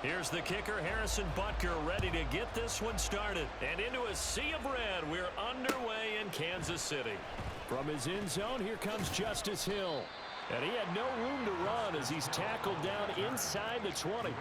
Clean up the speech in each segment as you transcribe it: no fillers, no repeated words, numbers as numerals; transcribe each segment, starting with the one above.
Here's the kicker, Harrison Butker, ready to get this one started. And into a sea of red, we're underway in Kansas City. From his end zone, here comes Justice Hill. And he had no room to run as he's tackled down inside the 20.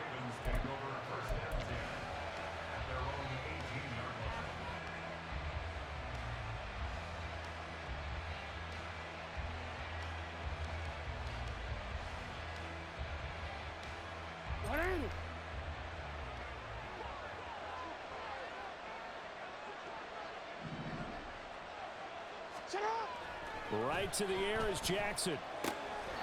Right to the air is Jackson.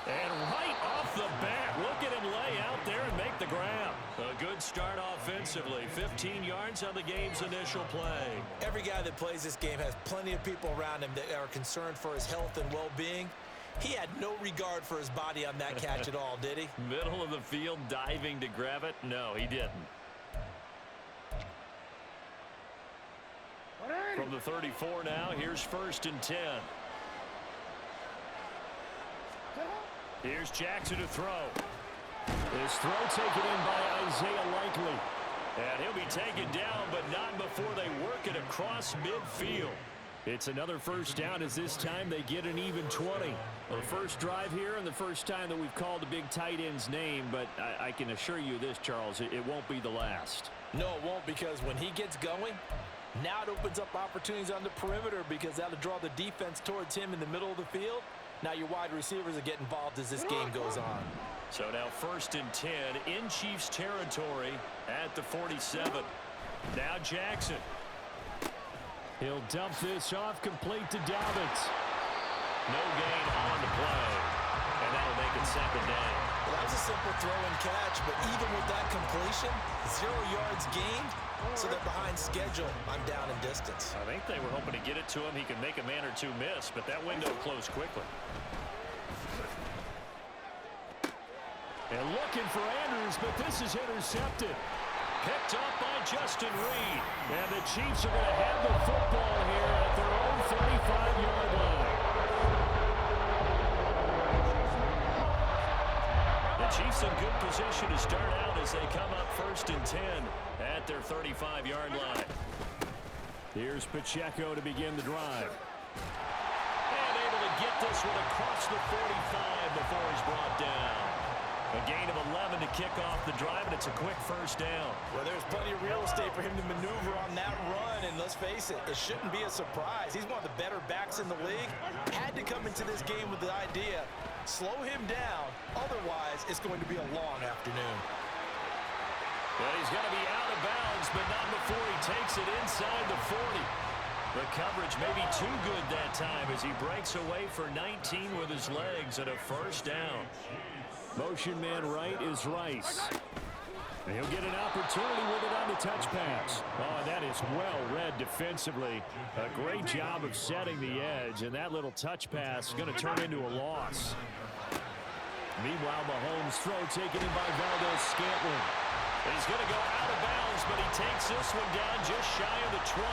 And right off the bat, look at him lay out there and make the grab. A good start offensively. 15 yards on the game's initial play. Every guy that plays this game has plenty of people around him that are concerned for his health and well-being. He had no regard for his body on that catch at all, did he? Middle of the field diving to grab it? No, he didn't. From the 34 now, here's 1st and 10. Here's Jackson to throw. This throw taken in by Isaiah Likely. And he'll be taken down, but not before they work it across midfield. It's another first down as this time they get an even 20. The first drive here and the first time that we've called a big tight end's name, but I can assure you this, Charles, it won't be the last. No, it won't, because when he gets going, now it opens up opportunities on the perimeter because that'll draw the defense towards him in the middle of the field. Now your wide receivers will get involved as this game goes on. So now 1st and 10 in Chiefs territory at the 47. Now Jackson. He'll dump this off complete to Dobbins. No gain on the play. And that'll make it 2nd down. Well, that was a simple throw and catch, but even with that completion, 0 yards gained, so they're behind schedule. I'm down in distance. I think they were hoping to get it to him. He could make a man or two miss, but that window closed quickly. And looking for Andrews, but this is intercepted. Picked up by Justin Reed. And the Chiefs are going to have the football here at their own 35-yard line. The Chiefs in good position to start out as they come up 1st and 10 at their 35-yard line. Here's Pacheco to begin the drive. And able to get this one across the 45 before he's brought down. A gain of 11 to kick off the drive, and it's a quick 1st down. Well, there's plenty of real estate for him to maneuver on that run, and let's face it, it shouldn't be a surprise. He's one of the better backs in the league. Had to come into this game with the idea, slow him down, otherwise it's going to be a long afternoon. Well, he's going to be out of bounds, but not before he takes it inside the 40. The coverage may be too good that time as he breaks away for 19 with his legs and a 1st down. Motion man right is Rice. And he'll get an opportunity with it on the touch pass. Oh, that is well read defensively. A great job of setting the edge, and that little touch pass is going to turn into a loss. Meanwhile, Mahomes' throw taken in by Valdez-Scantling. He's going to go out of bounds, but he takes this one down just shy of the 20.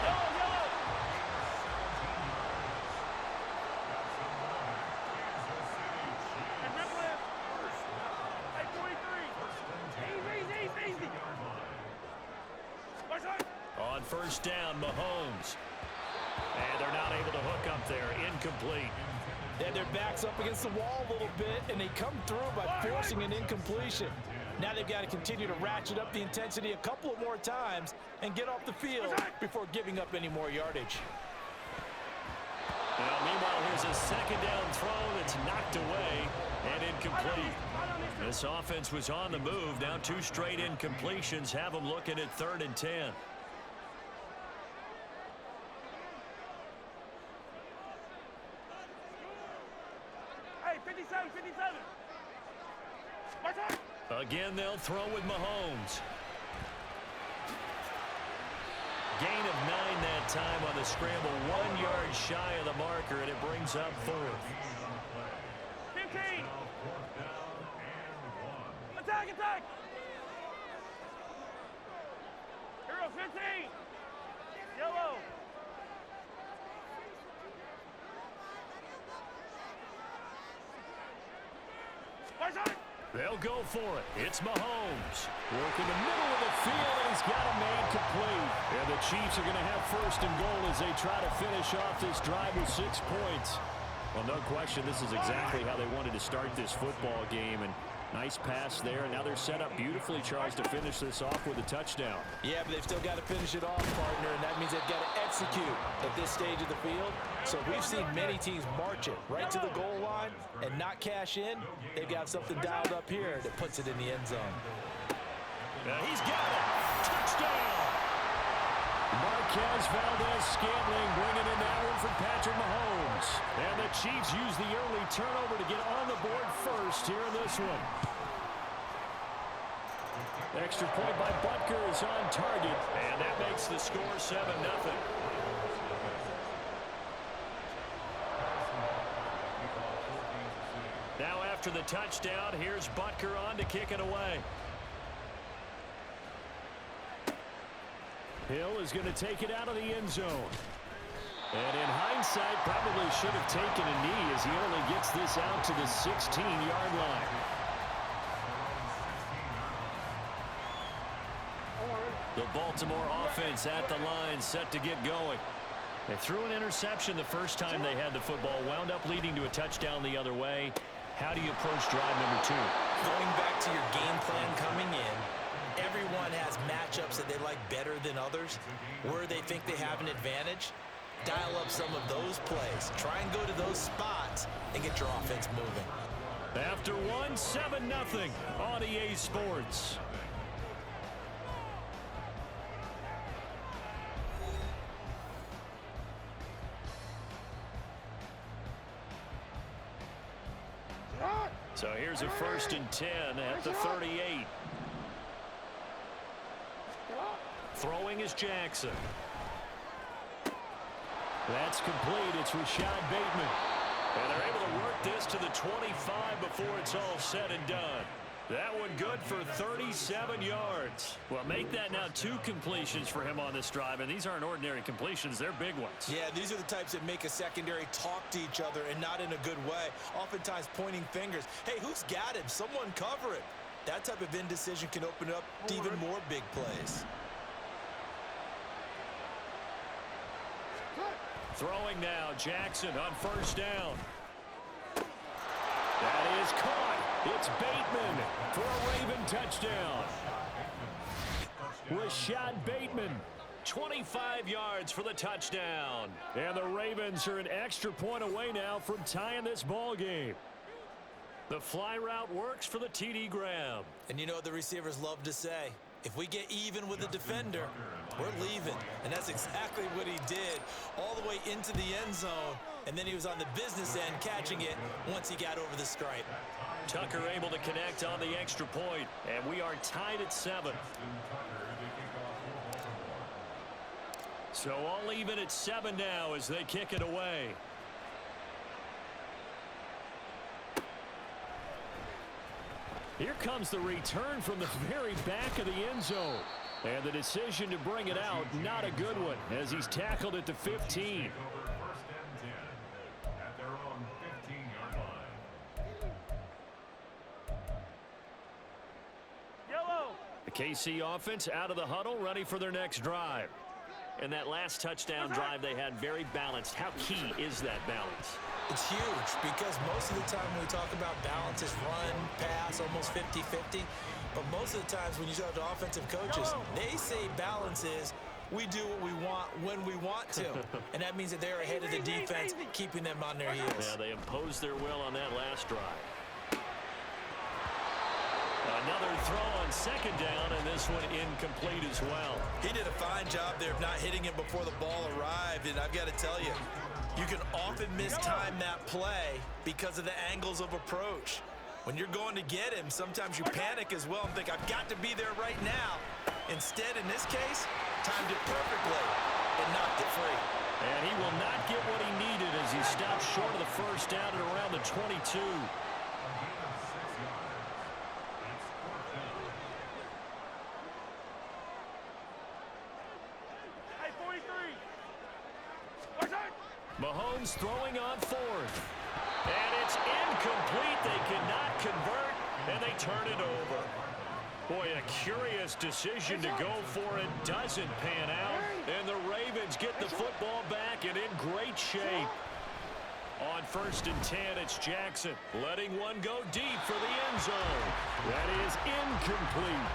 On 1st down, Mahomes. And they're not able to hook up there. Incomplete. And their back's up against the wall a little bit, and they come through by forcing an incompletion. Now they've got to continue to ratchet up the intensity a couple of more times and get off the field before giving up any more yardage. Now, meanwhile, here's a 2nd down throw that's knocked away and incomplete. This offense was on the move. Now 2 straight incompletions have them looking at 3rd and 10. Hey, 57, 57. Again, they'll throw with Mahomes. Gain of 9 that time on the scramble. 1 yard shy of the marker, and it brings up 4th. 15. Attack, attack. Hero 15. Yellow. They'll go for it. It's Mahomes. Working the middle of the field, and he's got a man complete. And the Chiefs are going to have first and goal as they try to finish off this drive with 6 points. Well, no question, this is exactly how they wanted to start this football game. And nice pass there. Now they're set up beautifully, Charles, to finish this off with a touchdown. Yeah, but they've still got to finish it off, partner, and that means they've got to execute at this stage of the field. So we've seen many teams march it right to the goal line and not cash in. They've got something dialed up here that puts it in the end zone. He's got it. Touchdown. Marquez Valdez-Scantling bringing in that one from Patrick Mahomes. And the Chiefs use the early turnover to get on the board first here in this one. Extra point by Butker is on target. And that makes the score 7-0. Now after the touchdown, here's Butker on to kick it away. Hill is going to take it out of the end zone. And in hindsight, probably should have taken a knee as he only gets this out to the 16-yard line. The Baltimore offense at the line, set to get going. They threw an interception the first time they had the football, wound up leading to a touchdown the other way. How do you approach drive number 2? Going back to your game plan coming in, everyone has matchups that they like better than others, where they think they have an advantage. Dial up some of those plays. Try and go to those spots and get your offense moving. After one, 7-0 on Ayeee Sports. So here's a 1st and 10 at the 38. Throwing is Jackson. That's complete. It's Rashad Bateman. And they're able to work this to the 25 before it's all said and done. That one good for 37 yards. Well, make that now 2 completions for him on this drive, and these aren't ordinary completions. They're big ones. Yeah, these are the types that make a secondary talk to each other and not in a good way. Oftentimes pointing fingers. Hey, who's got him? Someone cover him. That type of indecision can open up to even more big plays. Throwing now, Jackson on 1st down. That is caught. It's Bateman for a Raven touchdown. Rashad Bateman. 25 yards for the touchdown. And the Ravens are an extra point away now from tying this ball game. The fly route works for the TD grab. And you know what the receivers love to say? If we get even with the defender, we're leaving. And that's exactly what he did all the way into the end zone. And then he was on the business end catching it once he got over the stripe. Tucker able to connect on the extra point. And we are tied at 7. So all even at 7 now as they kick it away. Here comes the return from the very back of the end zone. And the decision to bring it out, not a good one, as he's tackled at the 15. The KC offense out of the huddle, ready for their next drive. And that last touchdown drive they had very balanced. How key is that balance? It's huge because most of the time when we talk about balance, it's run, pass, almost 50-50. But most of the times when you talk to offensive coaches, they say balance is we do what we want when we want to. And that means that they're ahead of the defense, keeping them on their heels. Yeah, they imposed their will on that last drive. Another throw on 2nd down, and this one incomplete as well. He did a fine job there of not hitting him before the ball arrived, and I've got to tell you, you can often mistime that play because of the angles of approach. When you're going to get him, sometimes you panic as well and think, I've got to be there right now. Instead, in this case, timed it perfectly and knocked it free. And he will not get what he needed as he stopped short of the 1st down at around the 22. Mahomes throwing on 4th. And it's incomplete. They cannot convert, and they turn it over. Boy, a curious decision to go for it. Doesn't pan out. And the Ravens get the football back and in great shape. On 1st and 10, it's Jackson letting one go deep for the end zone. That is incomplete.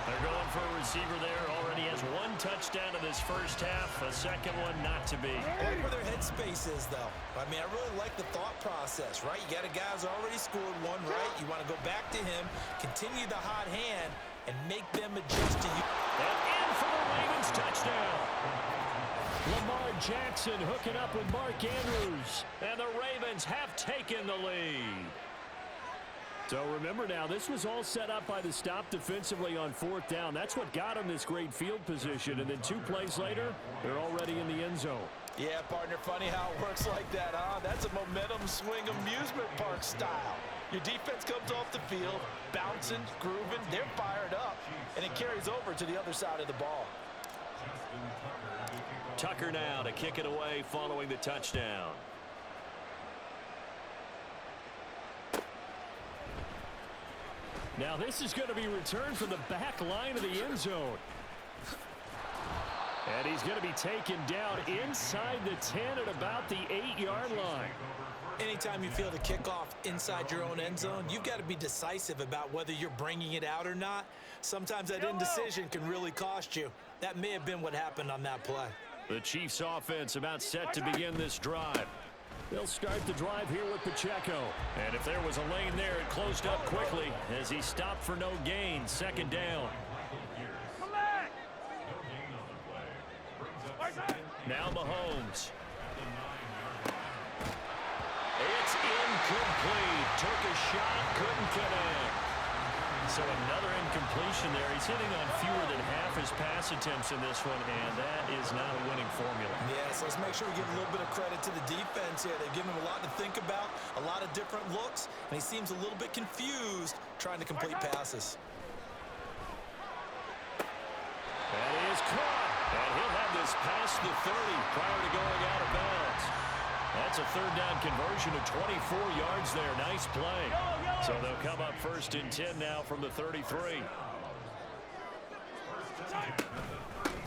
They're going for a receiver there. Already has one touchdown in this first half. A second one not to be. I like where their headspace is, though. I mean, I really like the thought process, right? You got a guy who's already scored one, right? You want to go back to him, continue the hot hand, and make them adjust to you. And in for the Ravens touchdown. Lamar Jackson hooking up with Mark Andrews. And the Ravens have taken the lead. So remember now, this was all set up by the stop defensively on 4th down. That's what got them this great field position. And then 2 plays later, they're already in the end zone. Yeah, partner, funny how it works like that, huh? That's a momentum swing amusement park style. Your defense comes off the field, bouncing, grooving, they're fired up, and it carries over to the other side of the ball. Tucker now to kick it away following the touchdown. Now this is going to be returned from the back line of the end zone. And he's going to be taken down inside the 10 at about the 8-yard line. Anytime you feel the kickoff inside your own end zone, you've got to be decisive about whether you're bringing it out or not. Sometimes that indecision can really cost you. That may have been what happened on that play. The Chiefs offense about set to begin this drive. They'll start the drive here with Pacheco. And if there was a lane there, it closed up quickly as he stopped for no gain. 2nd down. Come back. Now Mahomes. It's incomplete. Took a shot, couldn't connect. So another incompletion there. He's hitting on fewer than half his pass attempts in this one, and that is not a winning formula. Yes, let's make sure we give a little bit of credit to the defense here. They've given him a lot to think about, a lot of different looks, and he seems a little bit confused trying to complete passes. That is caught. And he'll have this past the 30 prior to going out of bounds. That's a 3rd down conversion of 24 yards there. Nice play. So they'll come up 1st and 10 now from the 33.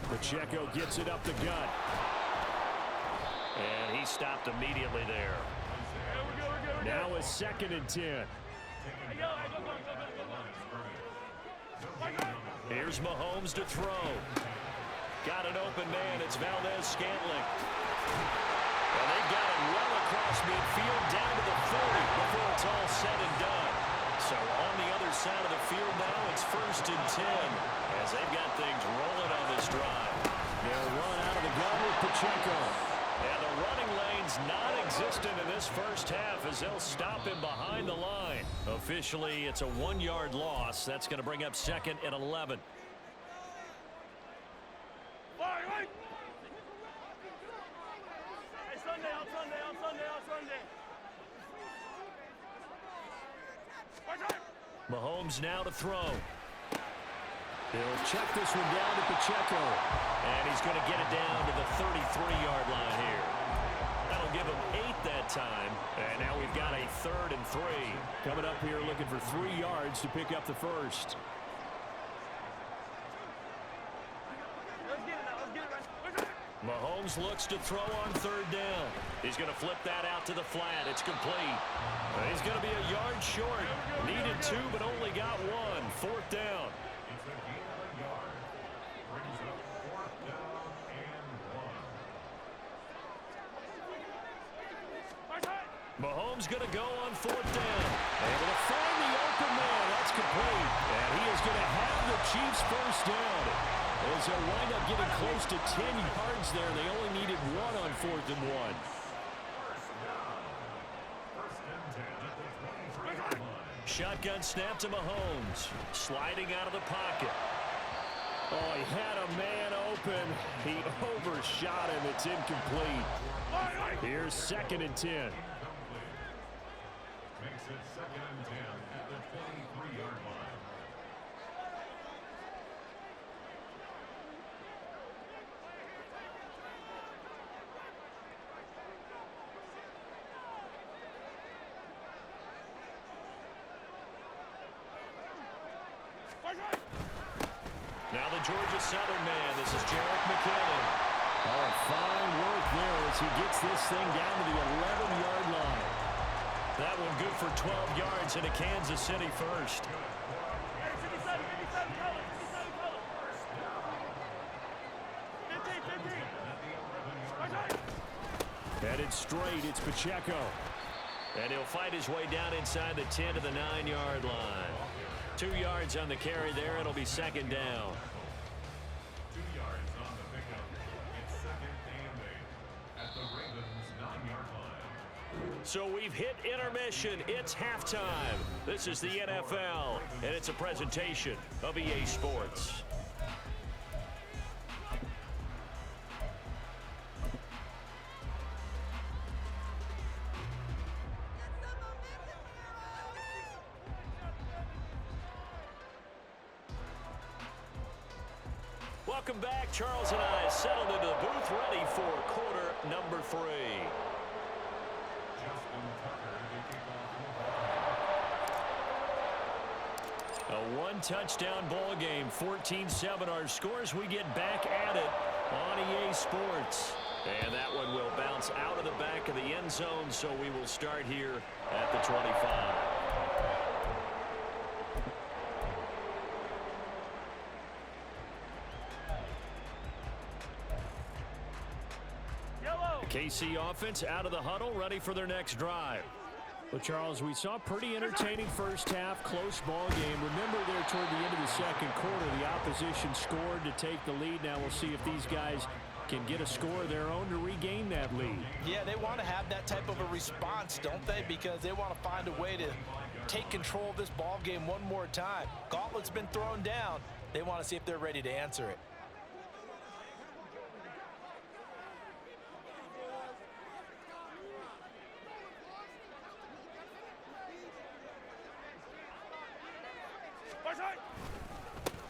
Pacheco gets it up the gut. And he stopped immediately there. Now a 2nd and 10. Here's Mahomes to throw. Got an open man. It's Valdez-Scantling. And they've got it well across midfield down to the 40 before it's all said and done. So on the other side of the field now, it's 1st and 10 as they've got things rolling on this drive. They'll run out of the gun with Pacheco. And the running lane's non-existent in this first half as they'll stop him behind the line. Officially, it's a 1-yard loss. That's going to bring up 2nd and 11. Mahomes now to throw. He'll check this one down to Pacheco. And he's going to get it down to the 33-yard line here. That'll give him 8 that time. And now we've got a 3rd and 3. Coming up here looking for 3 yards to pick up the first. Mahomes looks to throw on 3rd down. He's going to flip that out to the flat. It's complete. He's going to be a yard short. Needed 2, but only got 1. 4th down. Mahomes going to go on 4th down. Able to find the open man. That's complete. And he is going to have the Chiefs first down. As they'll wind up getting close to 10 yards there. They only needed 1 on 4th and 1. Shotgun snap to Mahomes. Sliding out of the pocket. Oh, he had a man open. He overshot him. It's incomplete. Here's 2nd and 10. Makes it 2nd and 10 at the 23-yard line. Now the Georgia Southern man. This is Jarek McKinnon. Oh, fine work there as he gets this thing down to the 11-yard line. That one good for 12 yards into Kansas City first. Headed straight, it's Pacheco. And he'll fight his way down inside the 10 to the 9-yard line. 2 yards on the carry there. It'll be second down. 2 yards on the pickup. It's second and 8 at the Ravens' 9-yard line. So we've hit intermission. It's halftime. This is the NFL, and it's a presentation of EA Sports. Welcome back. Charles and I settled into the booth, ready for quarter number 3. A one-touchdown ball game, 14-7 our scores. We get back at it on EA Sports. And that one will bounce out of the back of the end zone, so we will start here at the 25. KC offense out of the huddle, ready for their next drive. Well, Charles, we saw a pretty entertaining first half, close ball game. Remember there toward the end of the second quarter, the opposition scored to take the lead. Now we'll see if these guys can get a score of their own to regain that lead. Yeah, they want to have that type of a response, don't they? Because they want to find a way to take control of this ball game one more time. Gauntlet's been thrown down. They want to see if they're ready to answer it.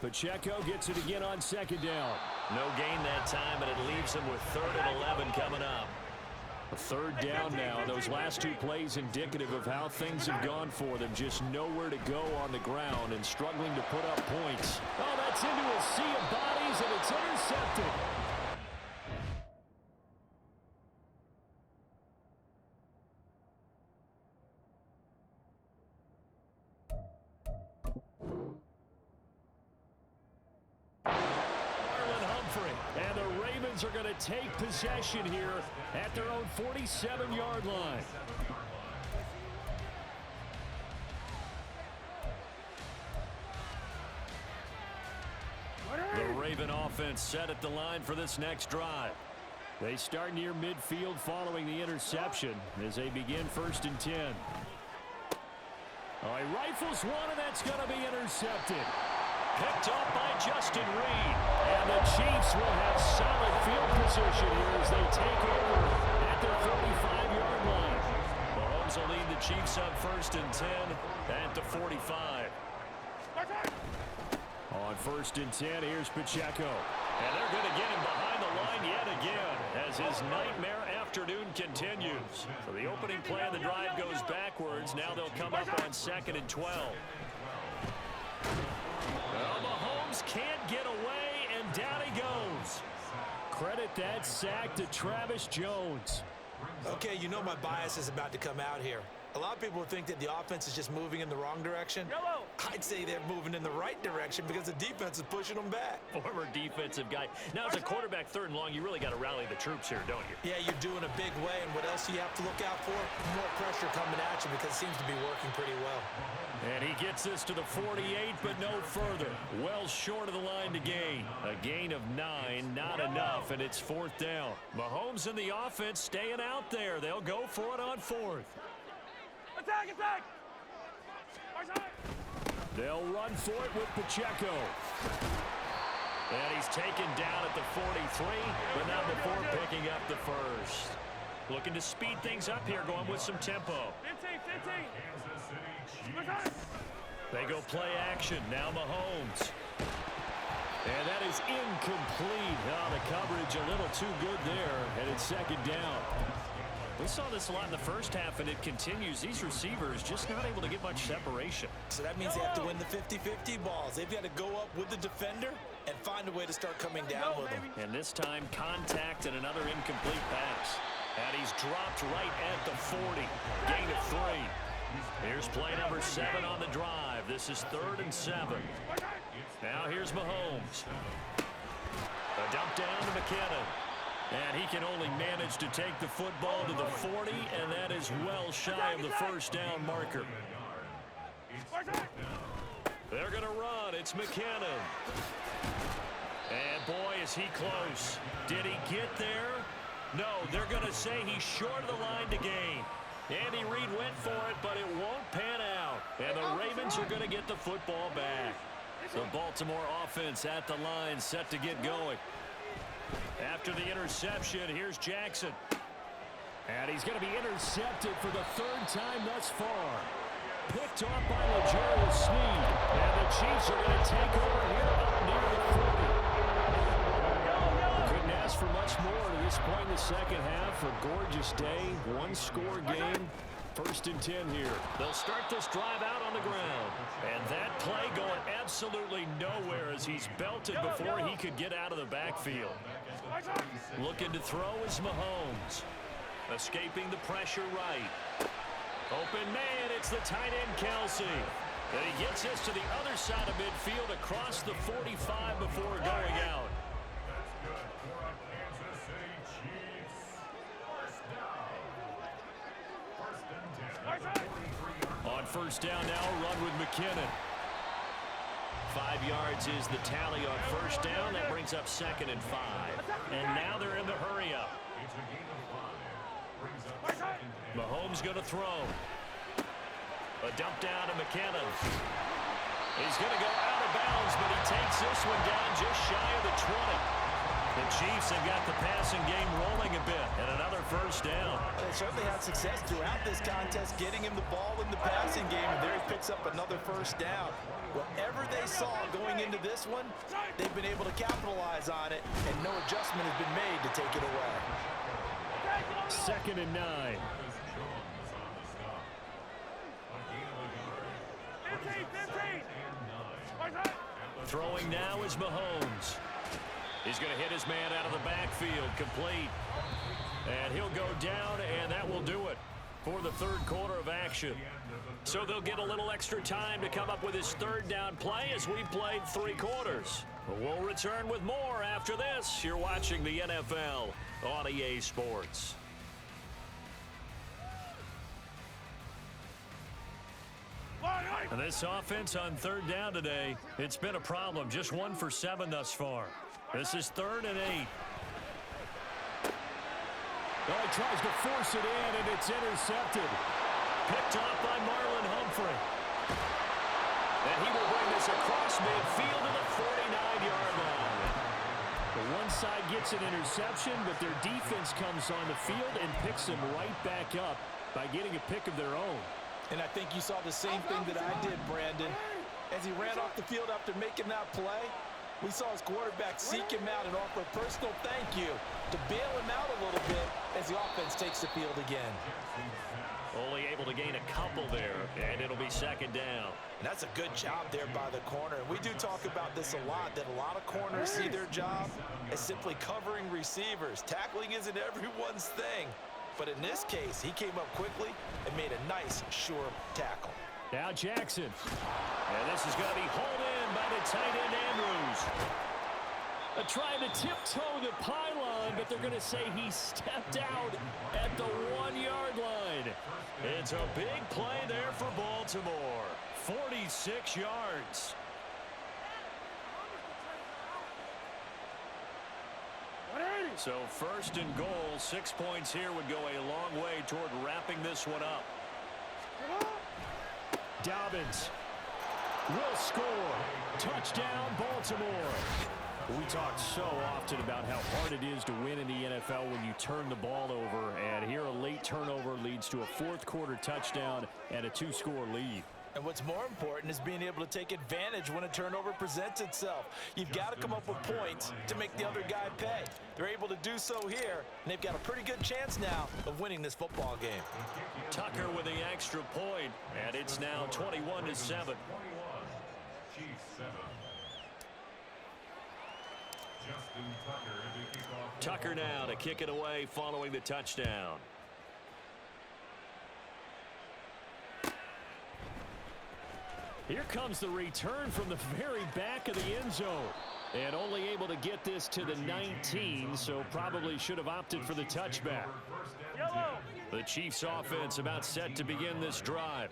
Pacheco gets it again on second down. No gain that time, and it leaves them with 3rd and 11 coming up. A third down now. Those last 2 plays indicative of how things have gone for them. Just nowhere to go on the ground and struggling to put up points. Oh, that's into a sea of bodies, and it's intercepted. And the Ravens are going to take possession here at their own 47-yard line. The Raven offense set at the line for this next drive. They start near midfield following the interception as they begin 1st and 10. Oh, he rifles one, and that's going to be intercepted. Picked off by Justin Reed. And the Chiefs will have solid field position here as they take over at their 45-yard line. Mahomes will lead the Chiefs up 1st and 10 at the 45. On 1st and 10, here's Pacheco. And they're going to get him behind the line yet again as his nightmare afternoon continues. So the opening play of the drive goes backwards. Now they'll come up on 2nd and 12. Well, Mahomes can't get away, and down he goes. Credit that sack to Travis Jones. Okay, you know my bias is about to come out here. A lot of people think that the offense is just moving in the wrong direction. I'd say they're moving in the right direction because the defense is pushing them back. Former defensive guy. Now, as a quarterback 3rd and long, you really got to rally the troops here, don't you? Yeah, you're doing a big way, and what else do you have to look out for? More pressure coming at you because it seems to be working pretty well. And he gets this to the 48, but no further. Well short of the line to gain. A gain of 9, not enough, and it's 4th down. Mahomes and the offense staying out there. They'll go for it on 4th. Attack, attack! They'll run for it with Pacheco. And he's taken down at the 43, but now the 4 picking up the 1st. Looking to speed things up here, going with some tempo. 15. They go play action. Now Mahomes. And that is incomplete. Oh, the coverage a little too good there, and it's 2nd down. We saw this a lot in the first half, and it continues. These receivers just not able to get much separation. So that means they have to win the 50-50 balls. They've got to go up with the defender and find a way to start coming down with them. And this time, contact and another incomplete pass. And he's dropped right at the 40. Gain of 3. Here's play number 7 on the drive. This is 3rd and 7. Now here's Mahomes. A dump down to McKinnon. And he can only manage to take the football to the 40, and that is well shy of the first down marker. They're going to run. It's McKinnon. And boy, is he close. Did he get there? No, they're going to say he's short of the line to gain. Andy Reid went for it, but it won't pan out. And the Ravens are going to get the football back. The Baltimore offense at the line, set to get going. After the interception, here's Jackson. And he's going to be intercepted for the 3rd time thus far. Picked off by L'Jarius Sneed. And the Chiefs are going to take over here up near the 40. Couldn't ask for much more to this point in the second half. A gorgeous day, 1-score game. 1st and 10 here. They'll start this drive out on the ground. And that play going absolutely nowhere as he's belted before he could get out of the backfield. Looking to throw is Mahomes. Escaping the pressure right. Open man, it's the tight end Kelsey. And he gets this to the other side of midfield across the 45 before going out. On 1st down now, run with McKinnon. 5 yards is the tally on 1st down. That brings up 2nd and 5. And now they're in the hurry up. Mahomes going to throw. A dump down to McKinnon. He's going to go out of bounds, but he takes this one down just shy of the 20. The Chiefs have got the passing game rolling a bit, and another 1st down. They certainly had success throughout this contest, getting him the ball in the passing game, and there he picks up another 1st down. Whatever they saw going into this one, they've been able to capitalize on it, and no adjustment has been made to take it away. 2nd and 9. Throwing now is Mahomes. He's going to hit his man out of the backfield, complete. And he'll go down, and that will do it for the 3rd quarter of action. So they'll get a little extra time to come up with his 3rd down play as we played 3 quarters. We'll return with more after this. You're watching the NFL on Ayeee Sports. And this offense on 3rd down today, it's been a problem. Just 1 for 7 thus far. This is 3rd and 8. Well, he tries to force it in, and it's intercepted. Picked off by Marlon Humphrey. And he will bring this across midfield to the 49-yard line. The one side gets an interception, but their defense comes on the field and picks them right back up by getting a pick of their own. And I think you saw the same thing that I did, Brandon. As he ran off the field after making that play, we saw his quarterback seek him out and offer a personal thank you to bail him out a little bit as the offense takes the field again. Only able to gain a couple there, and it'll be 2nd down. And that's a good job there by the corner. And we do talk about this a lot, that a lot of corners see their job as simply covering receivers. Tackling isn't everyone's thing. But in this case, he came up quickly and made a nice, sure tackle. Now Jackson. And this is going to be hauled in by the tight end Andrews. Trying to tiptoe the pylon, but they're going to say he stepped out at the 1-yard line. It's a big play there for Baltimore. 46 yards. So 1st and goal, 6 points here would go a long way toward wrapping this one up. Dobbins will score. Touchdown, Baltimore. We talk so often about how hard it is to win in the NFL when you turn the ball over, and here a late turnover leads to a 4th quarter touchdown and a 2-score lead. And what's more important is being able to take advantage when a turnover presents itself. You've got to come up with points to make the other guy pay. They're able to do so here, and they've got a pretty good chance now of winning this football game. Tucker with the extra point, and it's now 21-7. Tucker now to kick it away following the touchdown. Here comes the return from the very back of the end zone. And only able to get this to the 19, so probably should have opted for the touchback. The Chiefs offense about set to begin this drive.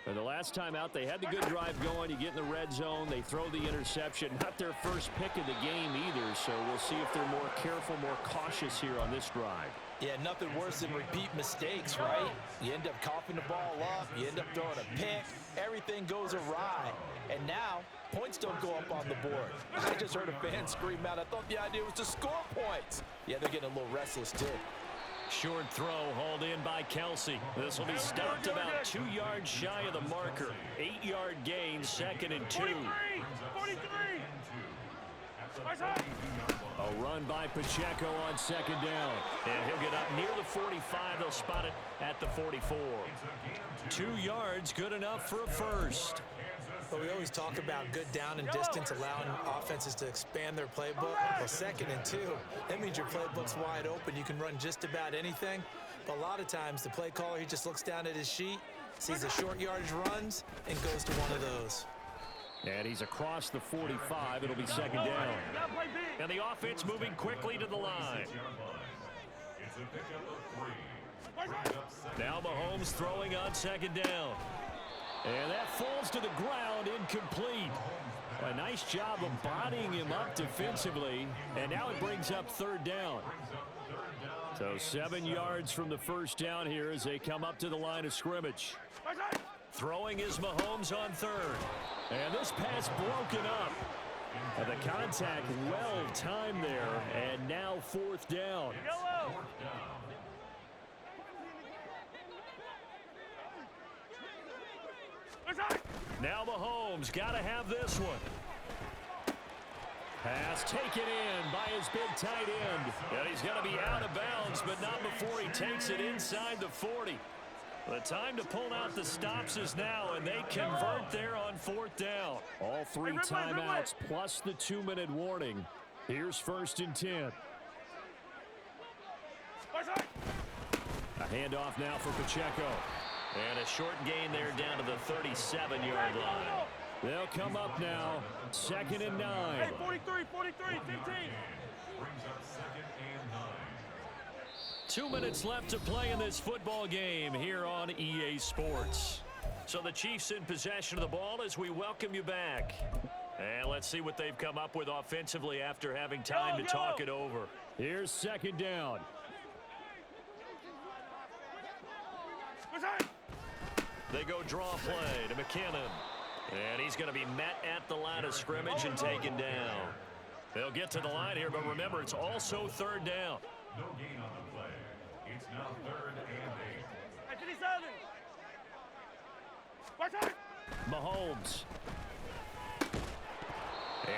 And the last time out, they had the good drive going. You get in the red zone, they throw the interception. Not their first pick of the game either, so we'll see if they're more careful, more cautious here on this drive. Yeah, nothing worse than repeat mistakes, right? You end up coughing the ball up, you end up throwing a pick, everything goes awry. And now, points don't go up on the board. I just heard a fan scream out, I thought the idea was to score points. Yeah, they're getting a little restless too. Short throw hauled in by Kelsey. This will be stopped about 2 yards shy of the marker. 8-yard gain, 2nd and 2. 43! A run by Pacheco on 2nd down. And he'll get up near the 45. They'll spot it at the 44. 2 yards, good enough for a first. But we always talk about good down and distance, allowing offenses to expand their playbook. Well, 2nd and 2, that means your playbook's wide open. You can run just about anything. But a lot of times, the play caller, he just looks down at his sheet, sees the short yardage runs, and goes to one of those. And he's across the 45. It'll be 2nd down. And the offense moving quickly to the line. Now Mahomes throwing on 2nd down. And that falls to the ground, incomplete. A nice job of bodying him up defensively. And now it brings up 3rd down. So 7 yards from the first down here as they come up to the line of scrimmage. Throwing is Mahomes on 3rd. And this pass broken up. And the contact well timed there. And now 4th down. Now Mahomes got to have this one. Pass taken in by his big tight end. And he's going to be out of bounds, but not before he takes it inside the 40. The time to pull out the stops is now, and they convert there on 4th down. All 3 timeouts plus the 2-minute warning. Here's 1st and 10. A handoff now for Pacheco. And a short gain there down to the 37-yard line. They'll come up now. 2nd and 9. Hey, 43, 15. 2 minutes left to play in this football game here on EA Sports. So the Chiefs in possession of the ball as we welcome you back. And let's see what they've come up with offensively after having time to talk it over. Here's 2nd down. They go draw play to McKinnon. And he's going to be met at the line of scrimmage and taken down. They'll get to the line here, but remember, it's also 3rd down. No gain on the play. It's now 3rd and 8. Mahomes.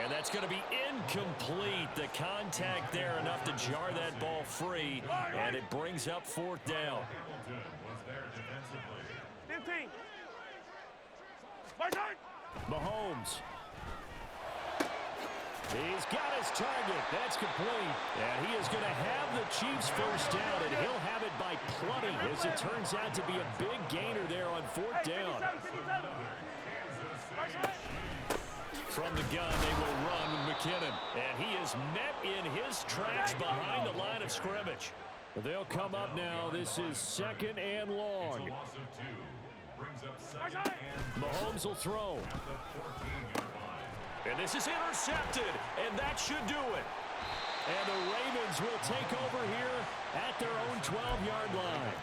And that's going to be incomplete. The contact there enough to jar that ball free. And it brings up 4th down. Hamilton was there defensively. 15. Mahomes. He's got his target. That's complete. And he is going to have the Chiefs first down, and he'll have it by plenty, as it turns out to be a big gainer there on 4th down. From the gun, they will run with McKinnon. And he is met in his tracks behind the line of scrimmage. They'll come up now. This is 2nd and long. Mahomes will throw. And this is intercepted, and that should do it. And the Ravens will take over here at their own 12-yard line.